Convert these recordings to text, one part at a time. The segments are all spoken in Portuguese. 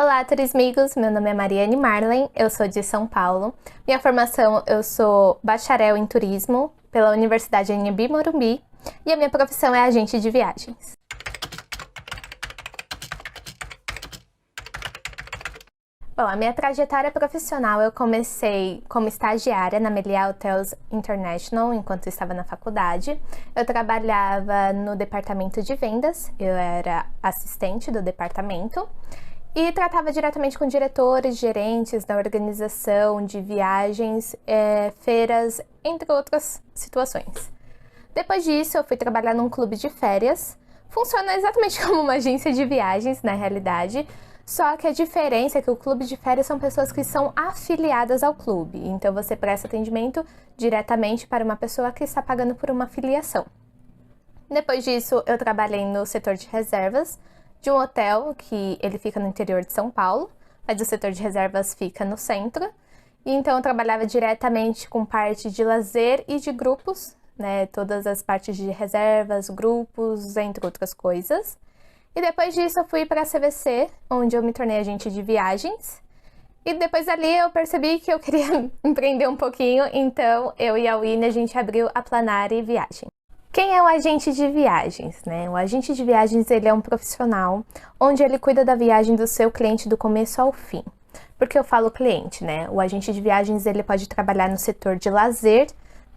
Olá, turismigos! Meu nome é Mariane Marlen, eu sou de São Paulo. Minha formação, eu sou bacharel em turismo pela Universidade Anhembi Morumbi e a minha profissão é agente de viagens. Bom, a minha trajetória profissional eu comecei como estagiária na Meliá Hotels International enquanto estava na faculdade. Eu trabalhava no departamento de vendas, eu era assistente do departamento e tratava diretamente com diretores, gerentes da organização de viagens, feiras, entre outras situações. Depois disso, eu fui trabalhar num clube de férias. Funciona exatamente como uma agência de viagens, na realidade, só que a diferença é que o clube de férias são pessoas que são afiliadas ao clube. Então, você presta atendimento diretamente para uma pessoa que está pagando por uma filiação. Depois disso, eu trabalhei no setor de reservas de um hotel que ele fica no interior de São Paulo, mas o setor de reservas fica no centro. E então, eu trabalhava diretamente com parte de lazer e de grupos, né? Todas as partes de reservas, grupos, entre outras coisas. E depois disso eu fui para a CVC, onde eu me tornei agente de viagens. E depois dali eu percebi que eu queria empreender um pouquinho, então eu e a Winnie, a gente abriu a Planari Viagem. Quem é o agente de viagens, né? O agente de viagens, ele é um profissional onde ele cuida da viagem do seu cliente do começo ao fim. Por que eu falo cliente, né? O agente de viagens, ele pode trabalhar no setor de lazer,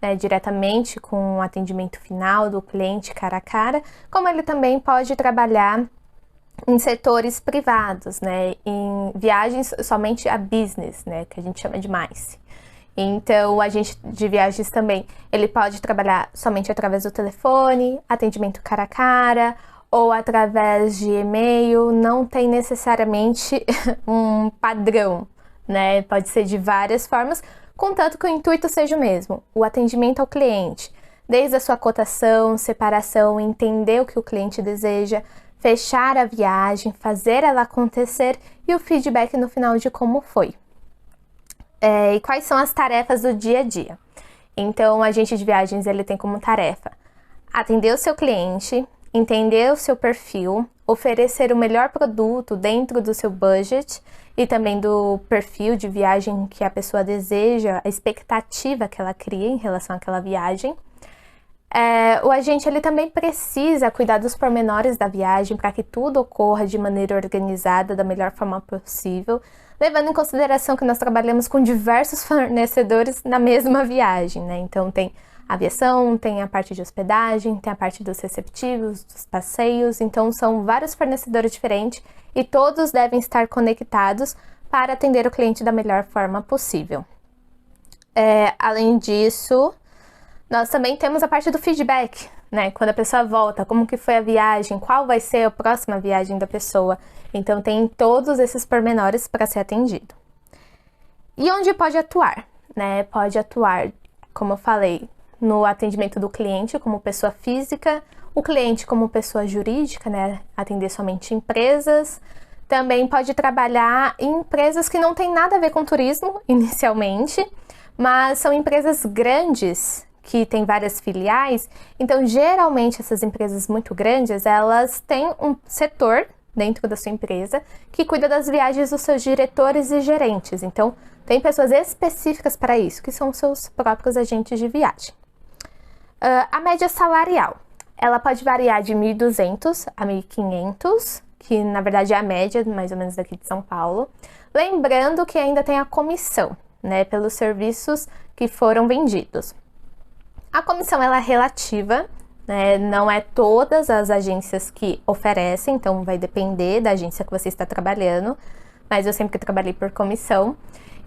né, diretamente com o atendimento final do cliente cara a cara, como ele também pode trabalhar em setores privados, né, em viagens somente a business, né, que a gente chama de MICE. Então, o agente de viagens também, ele pode trabalhar somente através do telefone, atendimento cara a cara, ou através de e-mail, não tem necessariamente um padrão, né, pode ser de várias formas, contanto que o intuito seja o mesmo, o atendimento ao cliente, desde a sua cotação, separação, entender o que o cliente deseja, fechar a viagem, fazer ela acontecer e o feedback no final de como foi. E quais são as tarefas do dia a dia? Então, o agente de viagens, ele tem como tarefa atender o seu cliente, entender o seu perfil, oferecer o melhor produto dentro do seu budget e também do perfil de viagem que a pessoa deseja, a expectativa que ela cria em relação àquela viagem. O agente, ele também precisa cuidar dos pormenores da viagem para que tudo ocorra de maneira organizada, da melhor forma possível, levando em consideração que nós trabalhamos com diversos fornecedores na mesma viagem, né? Então, tem aviação, tem a parte de hospedagem, tem a parte dos receptivos, dos passeios, então são vários fornecedores diferentes e todos devem estar conectados para atender o cliente da melhor forma possível. Além disso, nós também temos a parte do feedback, né? Quando a pessoa volta, como que foi a viagem, qual vai ser a próxima viagem da pessoa. Então, tem todos esses pormenores para ser atendido. E onde pode atuar, né? Pode atuar, como eu falei, no atendimento do cliente como pessoa física, o cliente como pessoa jurídica, né? Atender somente empresas. Também pode trabalhar em empresas que não tem nada a ver com turismo, inicialmente, mas são empresas grandes, que tem várias filiais. Então, geralmente, essas empresas muito grandes, elas têm um setor dentro da sua empresa que cuida das viagens dos seus diretores e gerentes. Então, tem pessoas específicas para isso, que são os seus próprios agentes de viagem. A média salarial, ela pode variar de 1.200 a 1.500, que na verdade é a média, mais ou menos daqui de São Paulo. Lembrando que ainda tem a comissão, né, pelos serviços que foram vendidos. A comissão, ela é relativa, né, não é todas as agências que oferecem, então vai depender da agência que você está trabalhando, mas eu sempre trabalhei por comissão.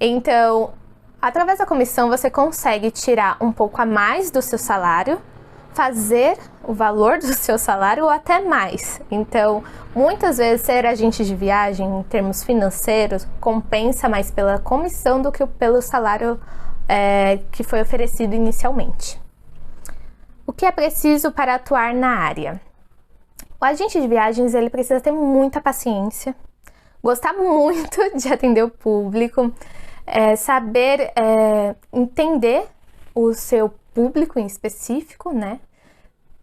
Então, através da comissão, você consegue tirar um pouco a mais do seu salário, fazer o valor do seu salário ou até mais. Então, muitas vezes, ser agente de viagem, em termos financeiros, compensa mais pela comissão do que pelo salário que foi oferecido inicialmente. O que é preciso para atuar na área? O agente de viagens, ele precisa ter muita paciência, gostar muito de atender o público, saber entender o seu público em específico, né?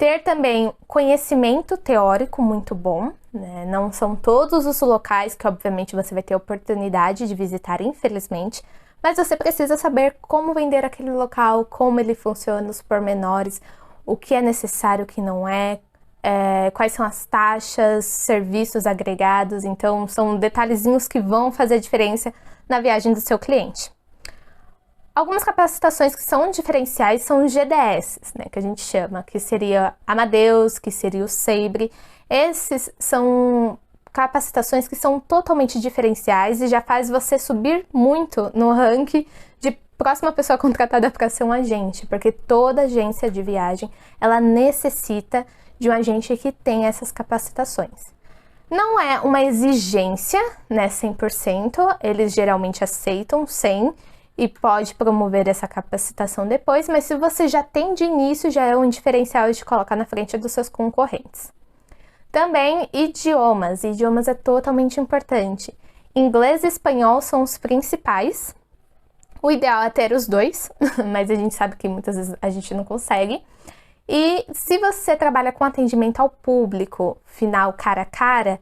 ter também conhecimento teórico muito bom, né? Não são todos os locais que, obviamente, você vai ter a oportunidade de visitar, infelizmente, mas você precisa saber como vender aquele local, como ele funciona, os pormenores, o que é necessário, o que não é, quais são as taxas, serviços agregados. Então, são detalhezinhos que vão fazer diferença na viagem do seu cliente. Algumas capacitações que são diferenciais são os GDS, né, que a gente chama, que seria Amadeus, que seria o Sabre. Esses são capacitações que são totalmente diferenciais e já faz você subir muito no ranking de próxima pessoa contratada para ser um agente, porque toda agência de viagem, ela necessita de um agente que tem essas capacitações. Não é uma exigência, né, 100%, eles geralmente aceitam 100%, e pode promover essa capacitação depois, mas se você já tem de início, já é um diferencial de colocar na frente dos seus concorrentes. Também idiomas. Idiomas é totalmente importante. Inglês e espanhol são os principais. O ideal é ter os dois, mas a gente sabe que muitas vezes a gente não consegue. E se você trabalha com atendimento ao público, final cara a cara,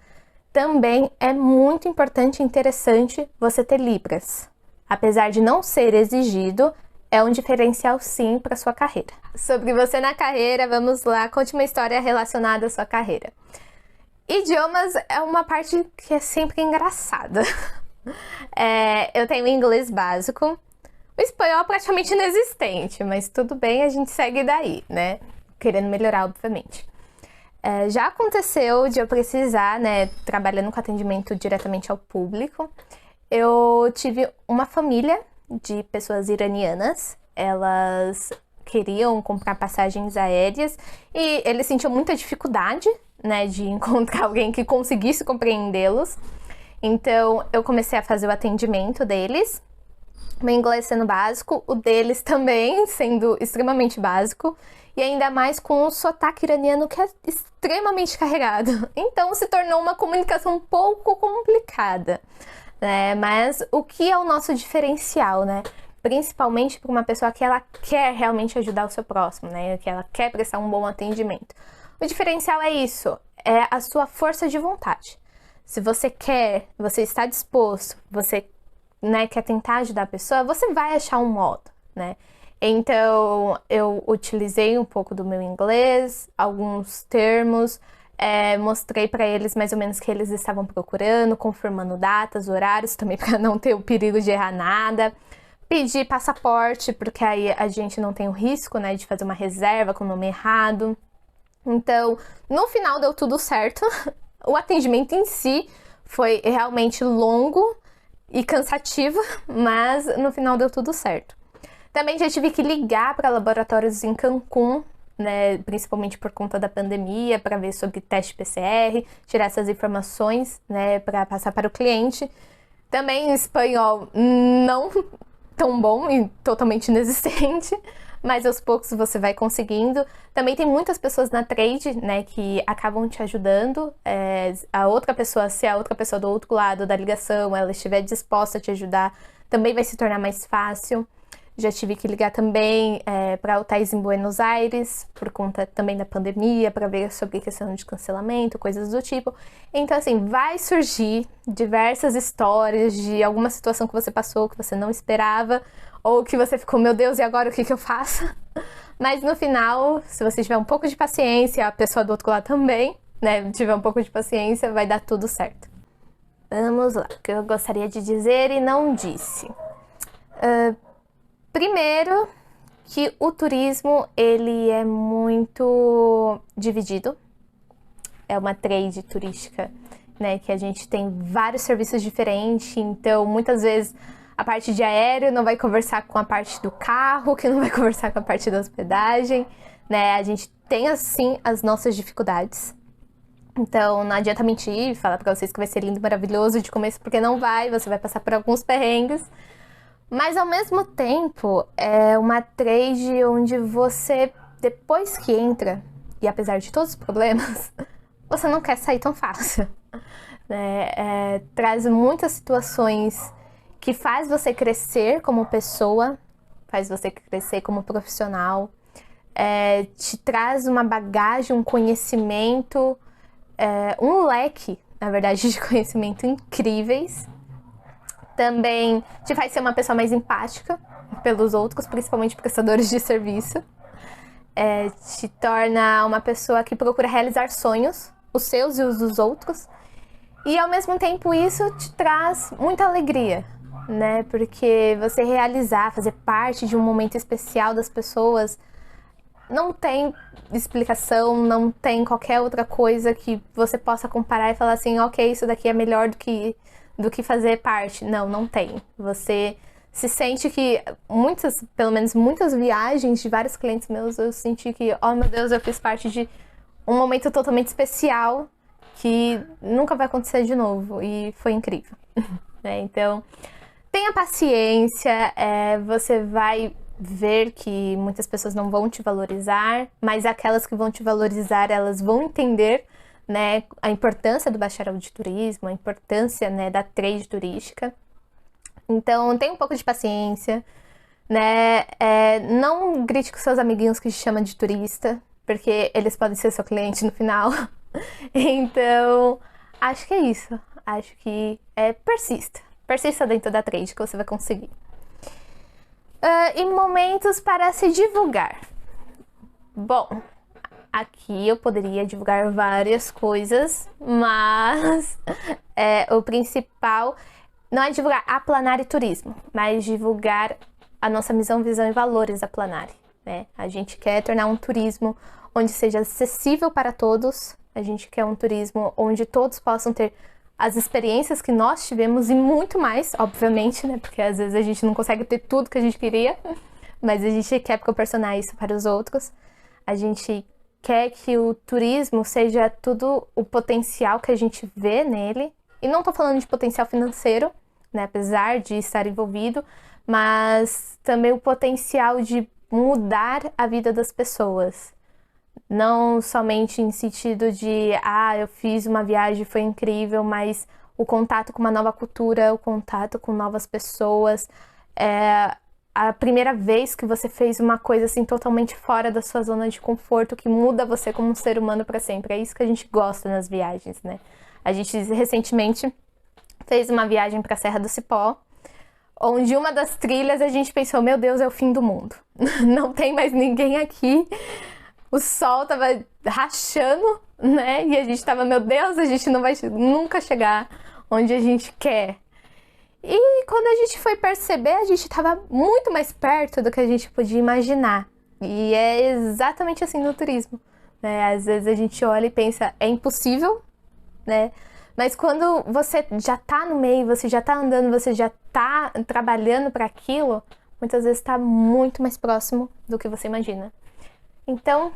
também é muito importante e interessante você ter Libras. Apesar de não ser exigido, é um diferencial sim para sua carreira. Sobre você na carreira, vamos lá, conte uma história relacionada à sua carreira. Idiomas é uma parte que é sempre engraçada. Eu tenho inglês básico, o espanhol é praticamente inexistente, mas tudo bem, a gente segue daí, né? Querendo melhorar, obviamente. Já aconteceu de eu precisar, né, trabalhando com atendimento diretamente ao público, eu tive uma família de pessoas iranianas, elas queriam comprar passagens aéreas e eles sentiam muita dificuldade, né, de encontrar alguém que conseguisse compreendê-los. Então, eu comecei a fazer o atendimento deles, meu inglês sendo básico, o deles também sendo extremamente básico, e ainda mais com o sotaque iraniano que é extremamente carregado. Então, se tornou uma comunicação um pouco complicada. Mas o que é o nosso diferencial, né? Principalmente para uma pessoa que ela quer realmente ajudar o seu próximo, né? Que ela quer prestar um bom atendimento. O diferencial é isso, é a sua força de vontade. Se você quer, você está disposto, você, né, quer tentar ajudar a pessoa, você vai achar um modo, né? Então, eu utilizei um pouco do meu inglês, alguns termos, mostrei para eles mais ou menos o que eles estavam procurando, confirmando datas, horários, também para não ter o perigo de errar nada. Pedi passaporte, porque aí a gente não tem o risco, né, de fazer uma reserva com o nome errado. Então, no final deu tudo certo. O atendimento em si foi realmente longo e cansativo, mas no final deu tudo certo. Também já tive que ligar para laboratórios em Cancún, né, principalmente por conta da pandemia, para ver sobre teste PCR, tirar essas informações, né, para passar para o cliente. Também em espanhol não tão bom e totalmente inexistente, mas aos poucos você vai conseguindo. Também tem muitas pessoas na trade, né, que acabam te ajudando. A outra pessoa, se a outra pessoa do outro lado da ligação, ela estiver disposta a te ajudar, também vai se tornar mais fácil. Já tive que ligar também para hotéis em Buenos Aires, por conta também da pandemia, para ver sobre questão de cancelamento, coisas do tipo. Então, assim, vai surgir diversas histórias de alguma situação que você passou, que você não esperava, ou que você ficou, meu Deus, e agora o que eu faço? Mas no final, se você tiver um pouco de paciência, a pessoa do outro lado também, né, tiver um pouco de paciência, vai dar tudo certo. Vamos lá, o que eu gostaria de dizer e não disse. Primeiro, que o turismo, ele é muito dividido. É uma trade turística, né, que a gente tem vários serviços diferentes, então muitas vezes a parte de aéreo não vai conversar com a parte do carro, que não vai conversar com a parte da hospedagem, né, a gente tem, assim, as nossas dificuldades. Então, não adianta mentir e falar pra vocês que vai ser lindo e maravilhoso de começo, porque não vai, você vai passar por alguns perrengues. Mas, ao mesmo tempo, é uma trade onde você, depois que entra, e apesar de todos os problemas, você não quer sair tão fácil. Traz muitas situações que faz você crescer como pessoa, faz você crescer como profissional. te traz uma bagagem, um conhecimento, um leque, na verdade, de conhecimento incríveis. Também te faz ser uma pessoa mais empática pelos outros, principalmente prestadores de serviço. Te torna uma pessoa que procura realizar sonhos, os seus e os dos outros. E ao mesmo tempo isso te traz muita alegria, né? Porque você realizar, fazer parte de um momento especial das pessoas, não tem explicação, não tem qualquer outra coisa que você possa comparar e falar assim, ok, isso daqui é melhor do que fazer parte. Não, não tem. Você se sente que pelo menos muitas viagens de vários clientes meus, eu senti que, oh meu Deus, eu fiz parte de um momento totalmente especial que nunca vai acontecer de novo, e foi incrível. Então, tenha paciência, você vai ver que muitas pessoas não vão te valorizar, mas aquelas que vão te valorizar, elas vão entender, né, a importância do bacharel de turismo, a importância, né, da trade turística. Então, tenha um pouco de paciência, né, não grite com seus amiguinhos que te chamam de turista, porque eles podem ser seu cliente no final. Então, acho que é isso. Acho que persista. Persista dentro da trade que você vai conseguir. E momentos para se divulgar. Bom, aqui eu poderia divulgar várias coisas, mas o principal não é divulgar a Planari Turismo, mas divulgar a nossa missão, visão e valores da Planari, né? A gente quer tornar um turismo onde seja acessível para todos. A gente quer um turismo onde todos possam ter as experiências que nós tivemos e muito mais, obviamente, né? Porque às vezes a gente não consegue ter tudo que a gente queria, mas a gente quer proporcionar isso para os outros. A gente quer que o turismo seja tudo o potencial que a gente vê nele. E não tô falando de potencial financeiro, né? Apesar de estar envolvido, mas também o potencial de mudar a vida das pessoas. Não somente em sentido de, eu fiz uma viagem, foi incrível, mas o contato com uma nova cultura, o contato com novas pessoas, a primeira vez que você fez uma coisa assim totalmente fora da sua zona de conforto, que muda você como um ser humano para sempre. É isso que a gente gosta nas viagens, né? A gente recentemente fez uma viagem para a Serra do Cipó, onde uma das trilhas a gente pensou, meu Deus, é o fim do mundo. Não tem mais ninguém aqui. O sol tava rachando, né? E a gente tava, meu Deus, a gente não vai nunca chegar onde a gente quer. E quando a gente foi perceber, a gente tava muito mais perto do que a gente podia imaginar. E é exatamente assim no turismo, né? Às vezes a gente olha e pensa, é impossível, né? Mas quando você já tá no meio, você já tá andando, você já tá trabalhando para aquilo, muitas vezes tá muito mais próximo do que você imagina. Então,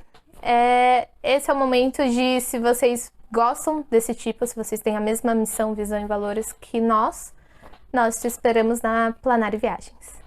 esse é o momento de, se vocês gostam desse tipo, se vocês têm a mesma missão, visão e valores que nós te esperamos na Planari Viagens.